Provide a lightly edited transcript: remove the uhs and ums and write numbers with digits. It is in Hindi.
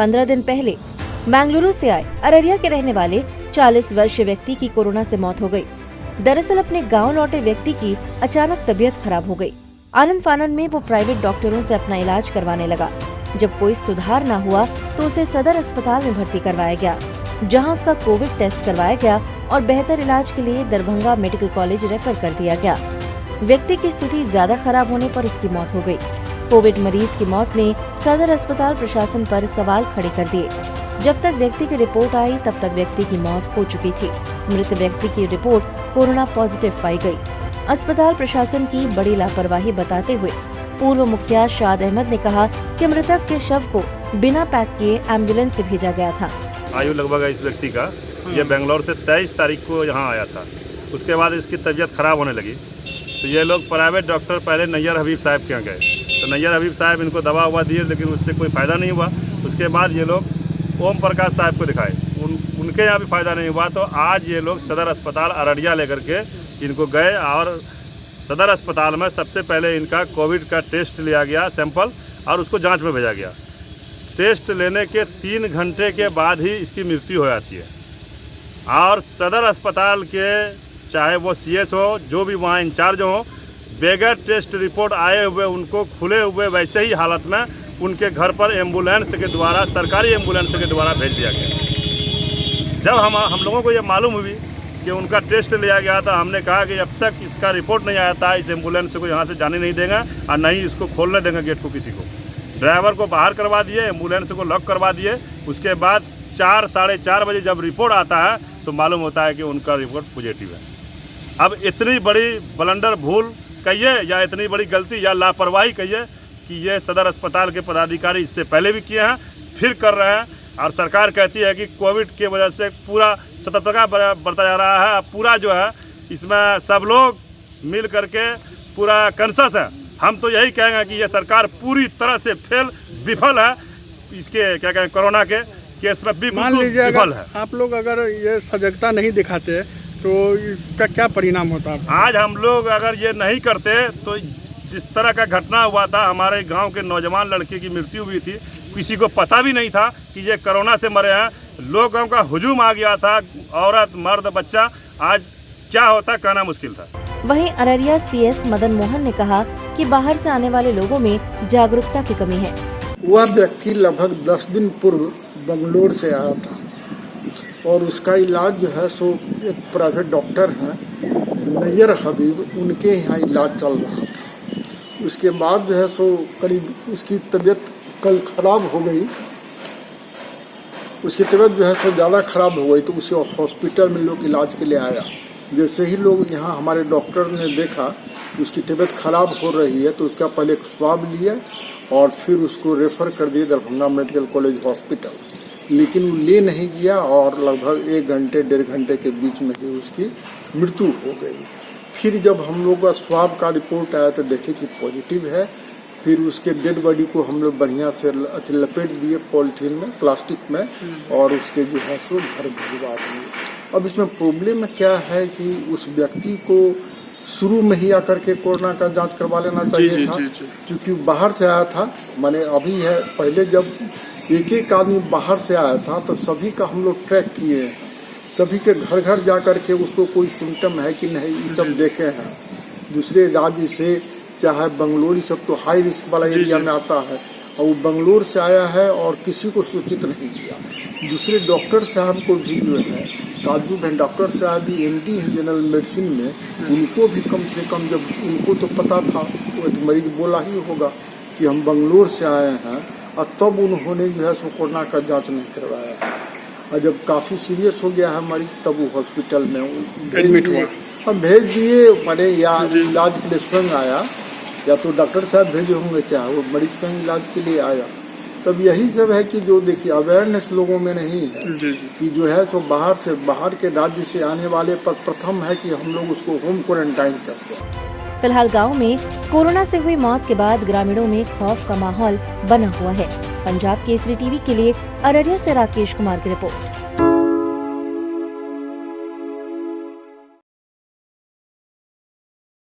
15 दिन पहले बेंगलुरु से आए अररिया के रहने वाले 40 वर्षीय व्यक्ति की कोरोना से मौत हो गई। दरअसल अपने गांव लौटे व्यक्ति की अचानक तबीयत खराब हो गई। आनन फानन में वो प्राइवेट डॉक्टरों से अपना इलाज करवाने लगा। जब कोई सुधार न हुआ तो उसे सदर अस्पताल में भर्ती करवाया गया, जहां उसका कोविड टेस्ट करवाया गया और बेहतर इलाज के लिए दरभंगा मेडिकल कॉलेज रेफर कर दिया गया। व्यक्ति की स्थिति ज्यादा खराब होने पर उसकी मौत हो गई। कोविड मरीज की मौत ने सदर अस्पताल प्रशासन पर सवाल खड़े कर दिए। जब तक व्यक्ति की रिपोर्ट आई तब तक व्यक्ति की मौत हो चुकी थी। मृत व्यक्ति की रिपोर्ट कोरोना पॉजिटिव पाई गई। अस्पताल प्रशासन की बड़ी लापरवाही बताते हुए पूर्व मुखिया शाद अहमद ने कहा कि मृतक के शव को बिना पैक किए एम्बुलेंस से भेजा गया था। आयु लगभग है इस व्यक्ति का, ये बेंगलोर से 23 तारीख को यहाँ आया था। उसके बाद इसकी तबीयत खराब होने लगी तो ये लोग प्राइवेट डॉक्टर पहले नैयर हबीब साहब के यहाँ गए। तो नैयर हबीब साहब इनको दवा हुआ दिए, लेकिन उससे कोई फ़ायदा नहीं हुआ। उसके बाद ये लोग ओम प्रकाश साहब को दिखाए, उनके यहाँ भी फ़ायदा नहीं हुआ। तो आज ये लोग सदर अस्पताल अररिया लेकर के इनको गए और सदर अस्पताल में सबसे पहले इनका कोविड का टेस्ट लिया गया सैंपल और उसको जांच में भेजा गया। टेस्ट लेने के 3 घंटे के बाद ही इसकी मृत्यु हो जाती है। और सदर अस्पताल के चाहे वो सीएच हो, जो भी वहाँ इंचार्ज हो, बगैर टेस्ट रिपोर्ट आए हुए उनको खुले हुए वैसे ही हालत में उनके घर पर एम्बुलेंस के द्वारा, सरकारी एम्बुलेंस के द्वारा भेज दिया गया। जब हम लोगों को ये मालूम हुई कि उनका टेस्ट लिया गया था, हमने कहा कि अब तक इसका रिपोर्ट नहीं आया था, इस एम्बुलेंस को यहाँ से जाने नहीं देंगे और नहीं इसको खोलने देंगे गेट को किसी को। ड्राइवर को बाहर करवा दिए, एम्बुलेंस को लॉक करवा दिए। उसके बाद 4 साढ़े 4 बजे जब रिपोर्ट आता है तो मालूम होता है कि उनका रिपोर्ट पॉजिटिव है। अब इतनी बड़ी ब्लंडर भूल कहिए या इतनी बड़ी गलती या लापरवाही कहिए कि ये सदर अस्पताल के पदाधिकारी इससे पहले भी किए हैं, फिर कर रहे हैं। और सरकार कहती है कि कोविड की वजह से पूरा सतर्कता बरता जा रहा है। पूरा जो है इसमें सब लोग मिल करके पूरा कंसस है। हम तो यही कहेंगे कि ये सरकार पूरी तरह से विफल है। इसके क्या कहें, कोरोना के केस में भी विफल है। आप लोग अगर ये सजगता नहीं दिखाते तो इसका क्या परिणाम होता है? आज हम लोग अगर ये नहीं करते तो जिस तरह का घटना हुआ था, हमारे गांव के नौजवान लड़के की मृत्यु हुई थी, किसी को पता भी नहीं था कि ये कोरोना से मरे हैं। लोगों का हुजूम आ गया था, औरत मर्द बच्चा। आज क्या होता कहना मुश्किल था। वहीं अररिया सीएस मदन मोहन ने कहा कि बाहर से आने वाले लोगों में जागरूकता की कमी है। वह व्यक्ति लगभग 10 दिन पूर्व बेंगलोर से आया था और उसका इलाज जो है सो एक प्राइवेट डॉक्टर हैं नैयर हबीब, उनके यहाँ इलाज चल रहा था। उसके बाद जो है सो करीब उसकी तबीयत कल खराब हो गई। उसकी तबीयत जो है सो ज़्यादा खराब हो गई तो उसे हॉस्पिटल में लोग इलाज के लिए आया। जैसे ही लोग यहाँ हमारे डॉक्टर ने देखा कि उसकी तबीयत खराब हो रही है तो उसका पहले एक स्वाब लिया और फिर उसको रेफर कर दिए दरभंगा मेडिकल कॉलेज हॉस्पिटल। लेकिन वो ले नहीं गया और लगभग 1 घंटे 1.5 घंटे के बीच में ही उसकी मृत्यु हो गई। फिर जब हम लोग का स्वाब का रिपोर्ट आया तो देखे कि पॉजिटिव है। फिर उसके डेड बॉडी को हम लोग बढ़िया से लपेट दिए पॉलिथीन में, प्लास्टिक में, और उसके जो है सो घर भिजवा दिए। अब इसमें प्रॉब्लम क्या है कि उस व्यक्ति को शुरू में ही आकर के कोरोना का जांच करवा लेना चाहिए था, क्योंकि बाहर से आया था। माने अभी है, पहले जब एक आदमी बाहर से आया था तो सभी का हम लोग ट्रैक किए हैं, सभी के घर घर जा करके उसको कोई सिम्टम है कि नहीं ये सब देखे हैं। दूसरे राज्य से चाहे बंगलोर, सब तो हाई रिस्क वाला एरिया में आता है और वो बंगलोर से आया है और किसी को सूचित नहीं किया। दूसरे डॉक्टर साहब को भी जो है काजू में डॉक्टर साहब भी MD है जनरल मेडिसिन में, उनको भी कम से कम जब उनको तो पता था, तो मरीज बोला ही होगा कि हम बंगलोर से आए हैं, और तब उन्होंने जो है सो कोरोना का जांच नहीं करवाया है। और जब काफ़ी सीरियस हो गया है मरीज तब वो हॉस्पिटल में एडमिट हुआ। हम भेज दिए, मैंने या इलाज के लिए स्वयं आया, या तो डॉक्टर साहब भेजे होंगे, चाहे वो मरीज स्वयं इलाज के लिए आया। तब यही सब है कि जो देखिए अवेयरनेस लोगों में नहीं है कि जो है सो बाहर के राज्य से आने वाले पर प्रथम है कि हम लोग उसको होम क्वारंटाइन करते हैं। फिलहाल गांव में कोरोना से हुई मौत के बाद ग्रामीणों में खौफ का माहौल बना हुआ है। पंजाब केसरी टीवी के लिए अररिया से राकेश कुमार की रिपोर्ट।